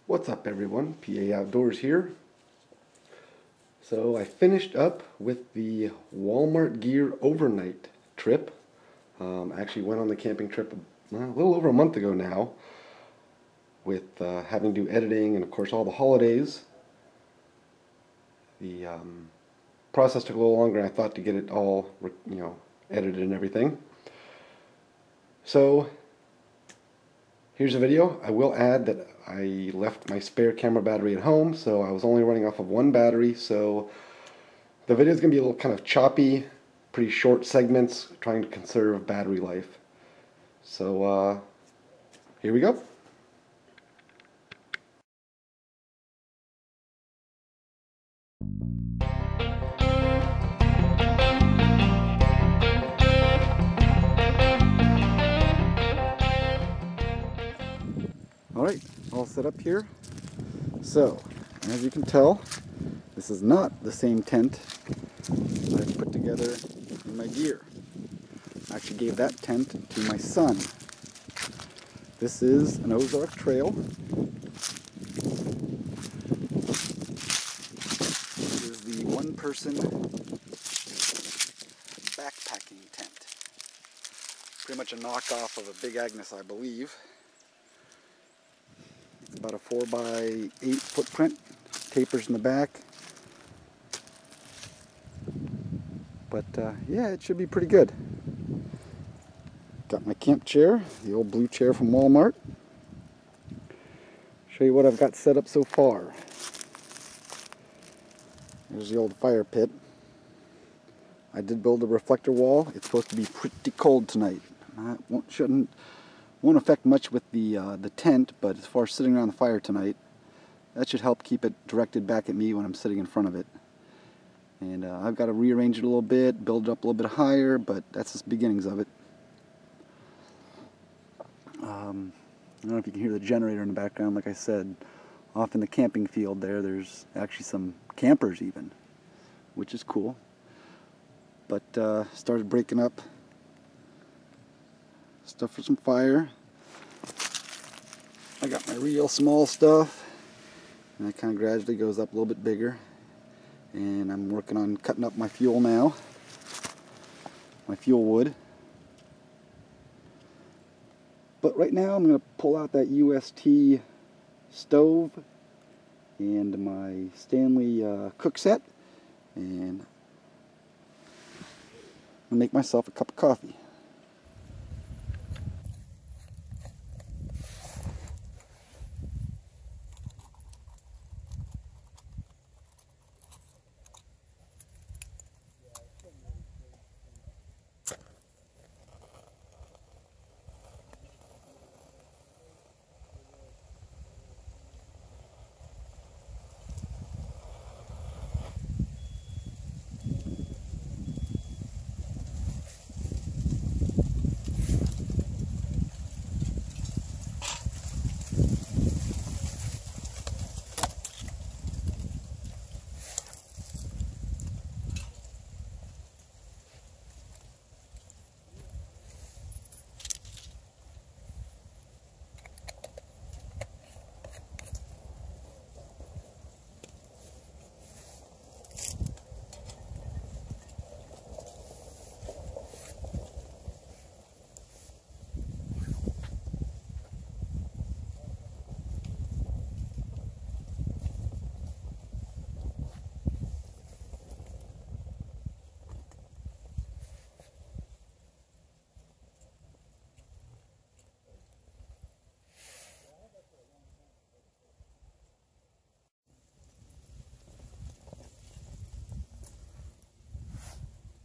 What's up everyone, PA Outdoors here. So I finished up with the Walmart Gear overnight trip. Actually went on the camping trip a little over a month ago now with having to do editing and of course all the holidays. The process took a little longer than I thought to get it all edited and everything. So here's a video. I will add that I left my spare camera battery at home, so I was only running off of one battery, so the video is going to be a little kind of choppy, pretty short segments, trying to conserve battery life. So here we go. Alright, all set up here. So, as you can tell, this is not the same tent that I've put together in my gear. I actually gave that tent to my son. This is an Ozark Trail. This is the one-person backpacking tent. Pretty much a knockoff of a Big Agnes, I believe. It's about a 4x8 footprint, tapers in the back. But yeah, it should be pretty good. Got my camp chair, the old blue chair from Walmart. Show you what I've got set up so far. There's the old fire pit. I did build a reflector wall. It's supposed to be pretty cold tonight. Won't affect much with the tent, but as far as sitting around the fire tonight, that should help keep it directed back at me when I'm sitting in front of it. And I've got to rearrange it a little bit, build it up a little bit higher, but that's just beginnings of it. I don't know if you can hear the generator in the background. Like I said, off in the camping field there's actually some campers even, which is cool. But started breaking up stuff for some fire. I got my real small stuff, and it kind of gradually goes up a little bit bigger. And I'm working on cutting up my fuel now, my fuel wood. But right now I'm going to pull out that UST stove and my Stanley cook set, and I'll make myself a cup of coffee.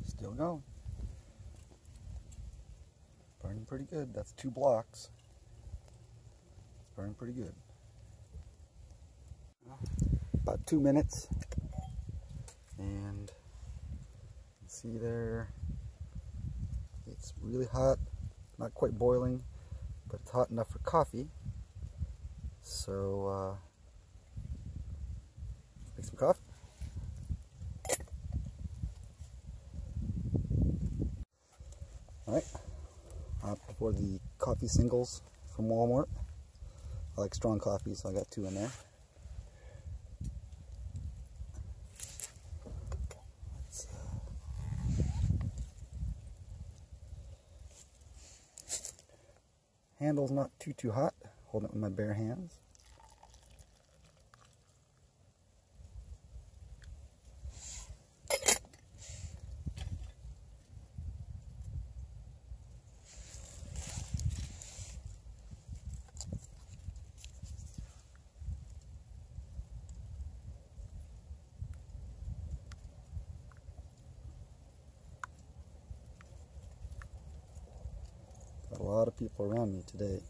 Still going. Burning pretty good. That's 2 blocks. It's burning pretty good. About 2 minutes. And you can see there, it's really hot. Not quite boiling, but it's hot enough for coffee. So, make some coffee. Alright, for the coffee singles from Walmart. I like strong coffee, so I got 2 in there. Handle's not too hot. Holding it with my bare hands. Got a lot of people around me today.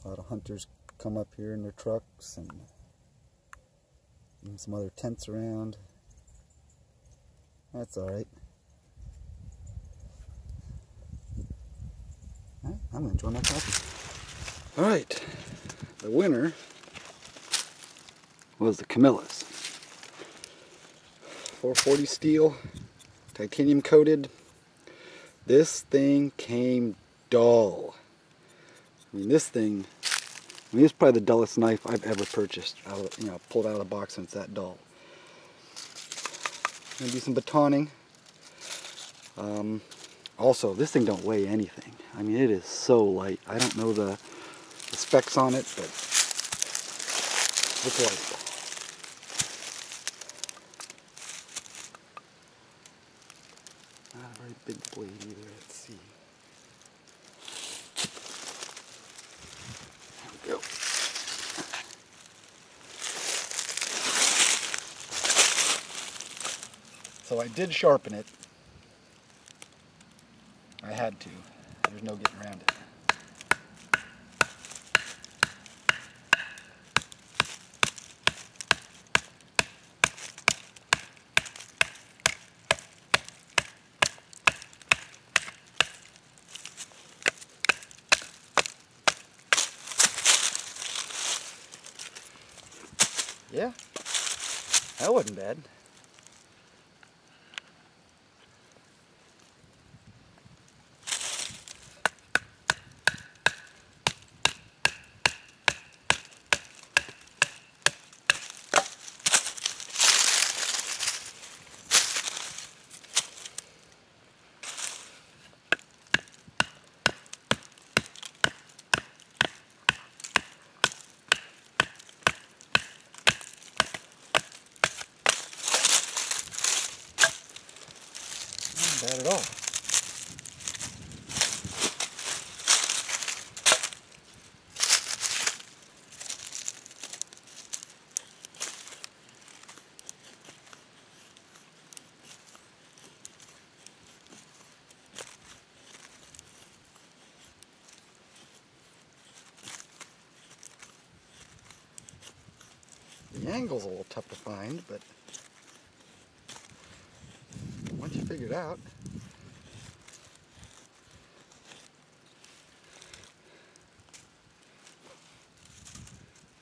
A lot of hunters come up here in their trucks and some other tents around. That's alright. I'm going to enjoy my coffee. Alright, the winner was the Camillus. 440 steel, titanium coated. This thing came dull. I mean, this thing, it's probably the dullest knife I've ever purchased. Pulled out of the box and it's that dull. I'm gonna do some batoning. Also, this thing don't weigh anything. I mean, it is so light. I don't know the specs on it, but it's light. Not a very big blade either. Let's see. There we go. So I did sharpen it. I had to. There's no getting around it. Yeah, that wasn't bad. Not bad at all. The angle's a little tough to find, but once you figure it out,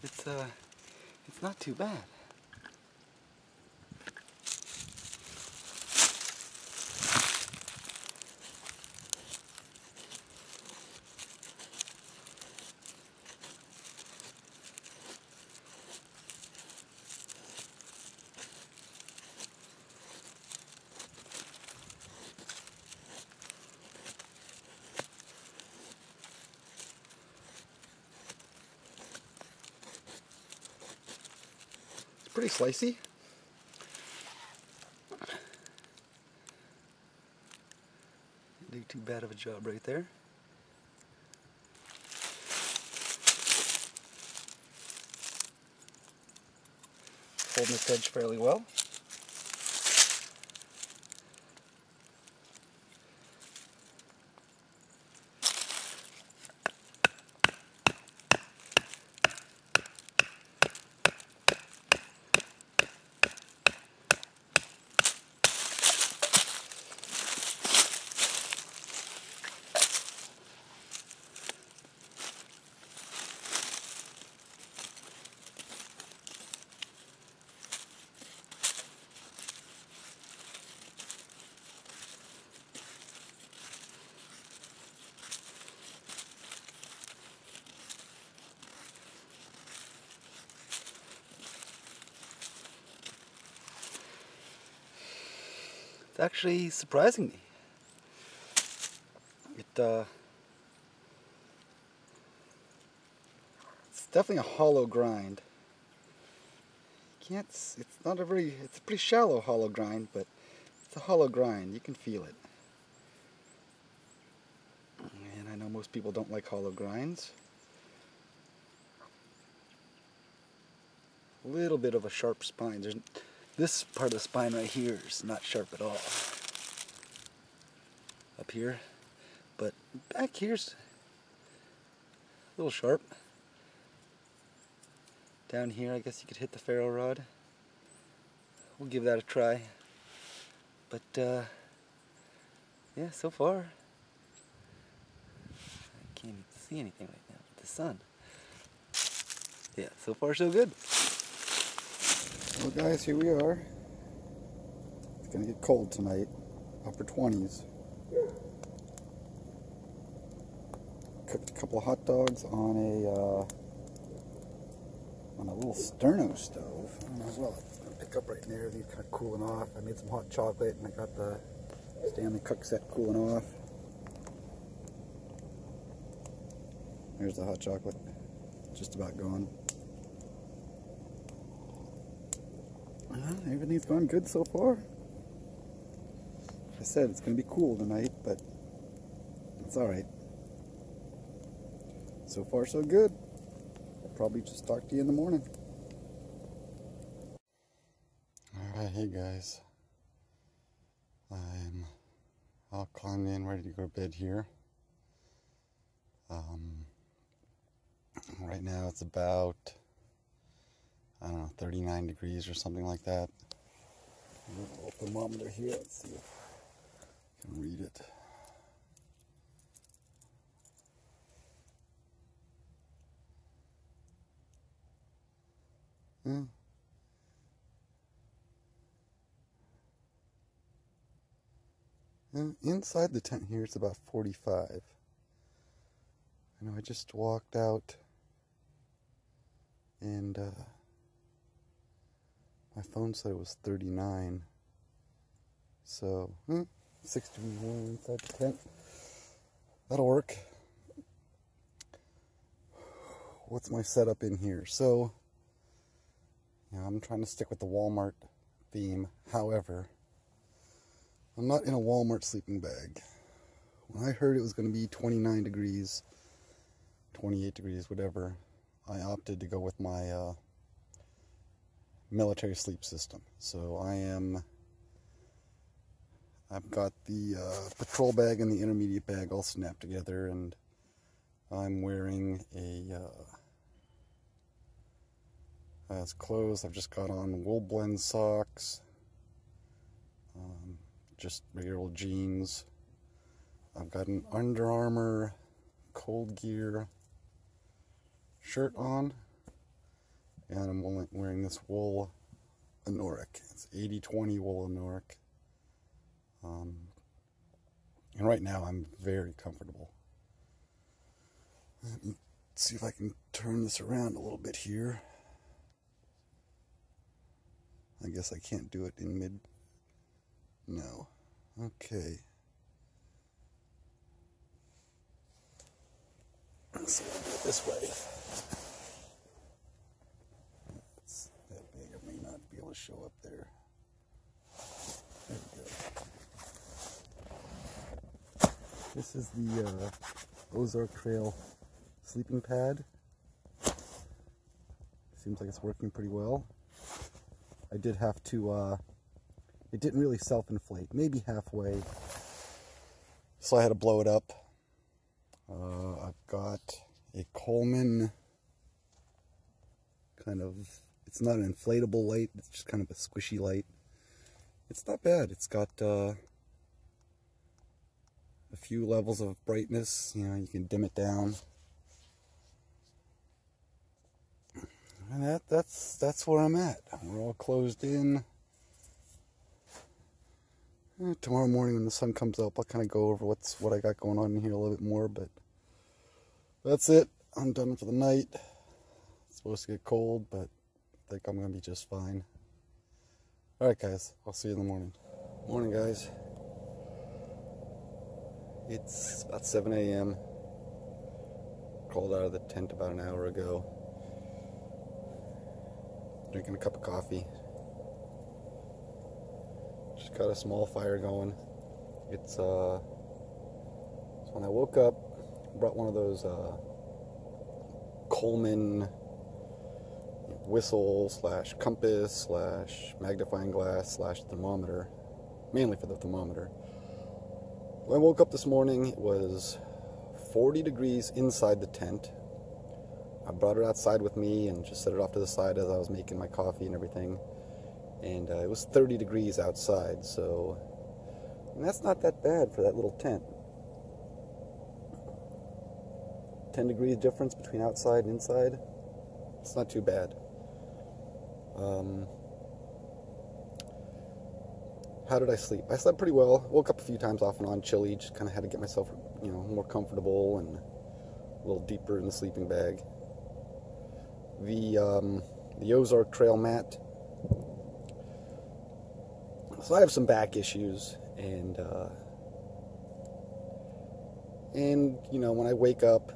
it's not too bad. Pretty slicey. Didn't do too bad of a job right there. Holding this edge fairly well. It's actually surprising me. It's definitely a hollow grind. It's not a very, it's a pretty shallow hollow grind, but it's a hollow grind. You can feel it. And I know most people don't like hollow grinds. A little bit of a sharp spine. This part of the spine right here is not sharp at all. Up here. But back here's a little sharp. Down here, I guess you could hit the ferro rod. We'll give that a try. But, yeah, so far, I can't even see anything right now with the sun. Yeah, so far so good. Well guys, here we are. It's gonna get cold tonight, upper 20s. Cooked a couple of hot dogs on a little sterno stove. I don't know as well. I'll pick up right in there. These kind of cooling off. I made some hot chocolate and I got the Stanley Cook set cooling off. There's the hot chocolate. Just about gone. Everything's gone good so far. Like I said, it's going to be cool tonight, but it's alright. So far so good. I'll probably just talk to you in the morning. Alright, hey guys. I'm all climbed in, ready to go to bed here. Right now it's about, I don't know, 39 degrees or something like that. A little thermometer here, let's see if I can read it. And inside the tent here it's about 45. I know I just walked out and my phone said it was 39. So 6 degrees inside the tent. That'll work. What's my setup in here? So yeah, I'm trying to stick with the Walmart theme. However, I'm not in a Walmart sleeping bag. When I heard it was going to be 29 degrees, 28 degrees, whatever, I opted to go with my military sleep system. So I've got the patrol bag and the intermediate bag all snapped together, and I'm wearing as clothes. I've just got on wool blend socks, just regular old jeans. I've got an Under Armour Cold Gear shirt on, and I'm wearing this wool Anoric. It's 80/20 wool Anoric. And right now I'm very comfortable. Let me see if I can turn this around a little bit here. I guess I can't do it in mid. No. Okay. Let's see if I do it this way. It's that big, I may not be able to show up there. There we go. This is the Ozark Trail sleeping pad. Seems like it's working pretty well. I did have to, it didn't really self-inflate, maybe halfway, so I had to blow it up. I've got a Coleman kind of, it's not an inflatable light, it's just kind of a squishy light. It's not bad. It's got a few levels of brightness, you know, you can dim it down. And that's where I'm at. We're all closed in. Tomorrow morning when the sun comes up, I'll kind of go over what I got going on in here a little bit more, but that's it. I'm done for the night. It's supposed to get cold, but I think I'm going to be just fine. Alright guys, I'll see you in the morning. Morning, guys. It's about 7 a.m. Crawled out of the tent about an hour ago. Drinking a cup of coffee. Just got a small fire going. It's so when I woke up, I brought one of those Coleman whistle / compass / magnifying glass / thermometer, mainly for the thermometer. When I woke up this morning, it was 40 degrees inside the tent. I brought it outside with me and just set it off to the side as I was making my coffee and everything. And it was 30 degrees outside, so and that's not that bad for that little tent. 10 degrees difference between outside and inside. It's not too bad. How did I sleep? I slept pretty well. Woke up a few times off and on, chilly. Just kind of had to get myself, more comfortable and a little deeper in the sleeping bag. The Ozark Trail mat. So I have some back issues, and when I wake up,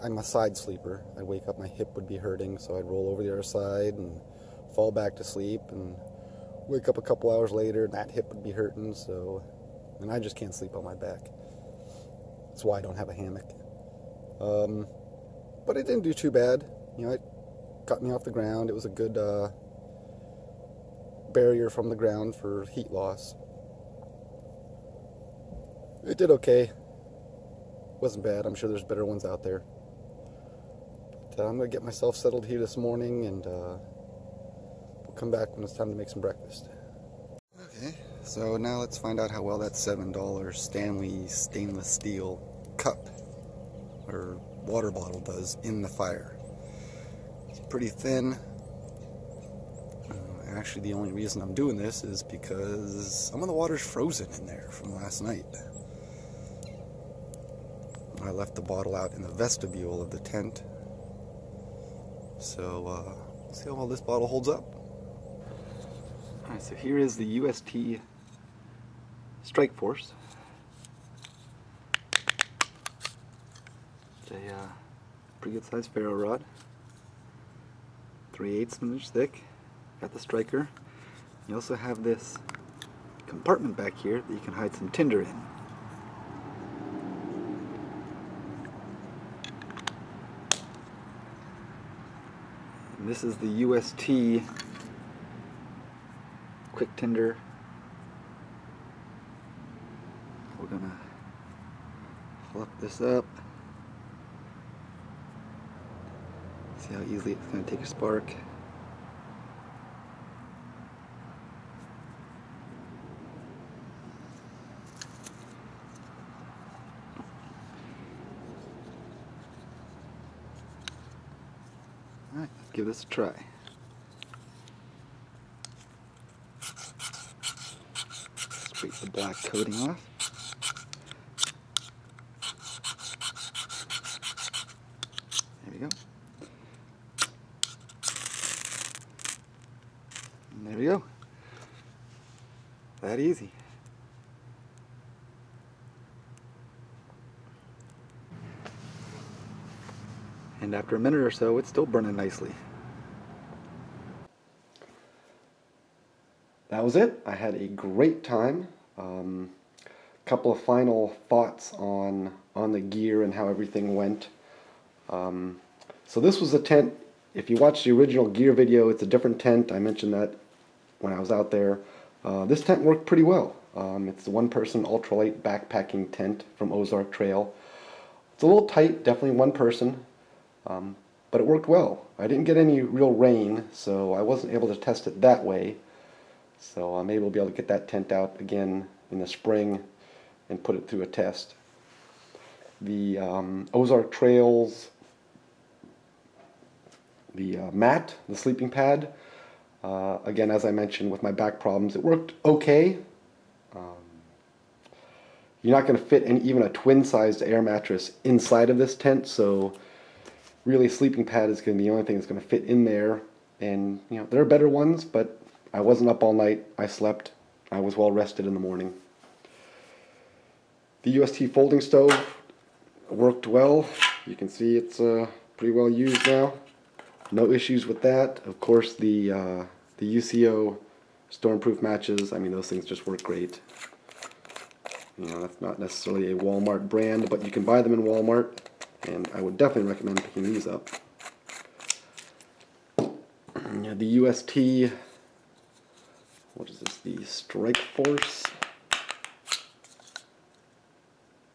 I'm a side sleeper. I'd wake up, my hip would be hurting, so I'd roll over the other side and fall back to sleep, and wake up a couple hours later, and that hip would be hurting, and I just can't sleep on my back. That's why I don't have a hammock. But it didn't do too bad. It got me off the ground. It was a good barrier from the ground for heat loss. It did okay. Wasn't bad. I'm sure there's better ones out there. But I'm going to get myself settled here this morning, and we'll come back when it's time to make some breakfast. Okay, so now let's find out how well that $7 Stanley stainless steel cup or water bottle does in the fire. It's pretty thin. Actually, the only reason I'm doing this is because some of the water's frozen in there from last night. I left the bottle out in the vestibule of the tent. So, let's see how well this bottle holds up. Alright, so here is the UST Strike Force. It's a pretty good sized ferro rod. 3/8 inch thick. Got the striker. You also have this compartment back here that you can hide some tinder in. And this is the UST quick tinder. We're gonna flip this up. See how easily it's gonna take a spark. Alright, let's give this a try. Scrape the black coating off. There we go. And there we go. That easy. And after a minute or so, it's still burning nicely. That was it. I had a great time. Couple of final thoughts on the gear and how everything went. So this was a tent. If you watch the original gear video, it's a different tent. I mentioned that when I was out there. This tent worked pretty well. It's the one-person ultralight backpacking tent from Ozark Trail. It's a little tight, definitely one person. But it worked well. I didn't get any real rain, so I wasn't able to test it that way. So maybe we'll be able to get that tent out again in the spring and put it through a test. The Ozark Trails, the mat, the sleeping pad, again, as I mentioned with my back problems, it worked okay. You're not going to fit even a twin-sized air mattress inside of this tent, so really sleeping pad is going to be the only thing that's going to fit in there. And there are better ones, but I wasn't up all night. I slept I was well rested in the morning. The UST folding stove worked well. You can see it's pretty well used now. No issues with that. Of course, the UCO stormproof matches, I mean, those things just work great. You know, that's not necessarily a Walmart brand, but you can buy them in Walmart, and I would definitely recommend picking these up. The UST, what is this, the Strike Force.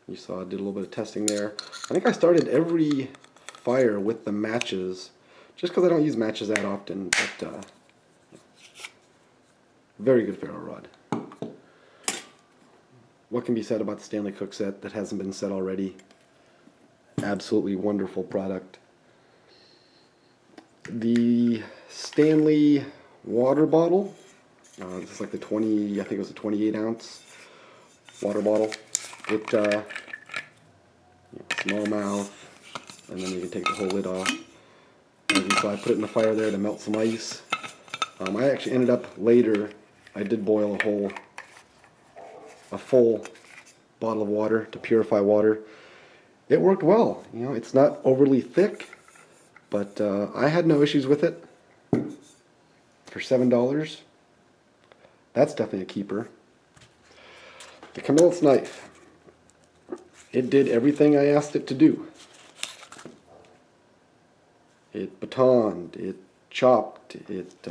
You saw I did a little bit of testing there. I think I started every fire with the matches, just because I don't use matches that often, but very good ferro rod. What can be said about the Stanley Cook set that hasn't been said already? Absolutely wonderful product. The Stanley water bottle, this is like the 20, I think it was a 28 ounce water bottle with small mouth, and then you can take the whole lid off. And so I put it in the fire there to melt some ice. I actually ended up later, I did boil a full bottle of water to purify water. It worked well. You know, it's not overly thick, but I had no issues with it. For $7, that's definitely a keeper. The Camillus knife. It did everything I asked it to do. It batoned, it chopped, it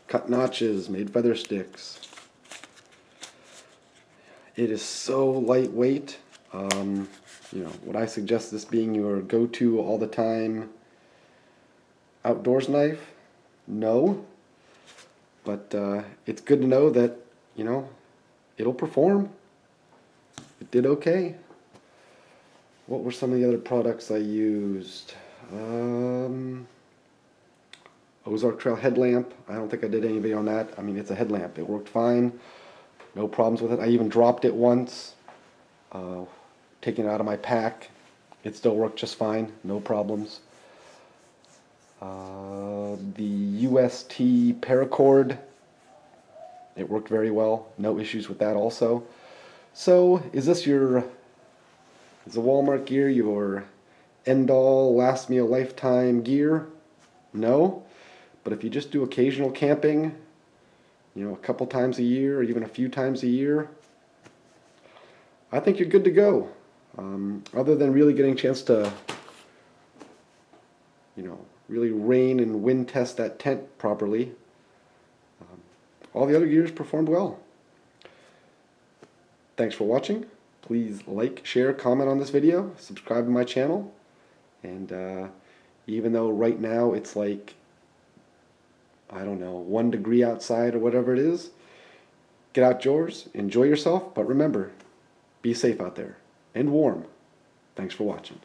cut notches, made feather sticks. It is so lightweight. You know, would I suggest this being your go-to all the time outdoors knife? No. But it's good to know that, you know, it'll perform. It did okay. What were some of the other products I used? Ozark Trail headlamp. I don't think I did any video on that. I mean, it's a headlamp. It worked fine. No problems with it. I even dropped it once. Taking it out of my pack. It still worked just fine. No problems. The UST paracord. It worked very well. No issues with that also. So, is the Walmart gear your end-all, last meal, lifetime gear? No. But if you just do occasional camping, you know, a couple times a year or even a few times a year, I think you're good to go. Other than really getting a chance to, you know, really rain and wind test that tent properly, all the other gears performed well. Thanks for watching. Please like, share, comment on this video, subscribe to my channel, and even though right now it's like, I don't know, 1 degree outside or whatever it is, get outdoors, enjoy yourself, but remember, be safe out there, and warm. Thanks for watching.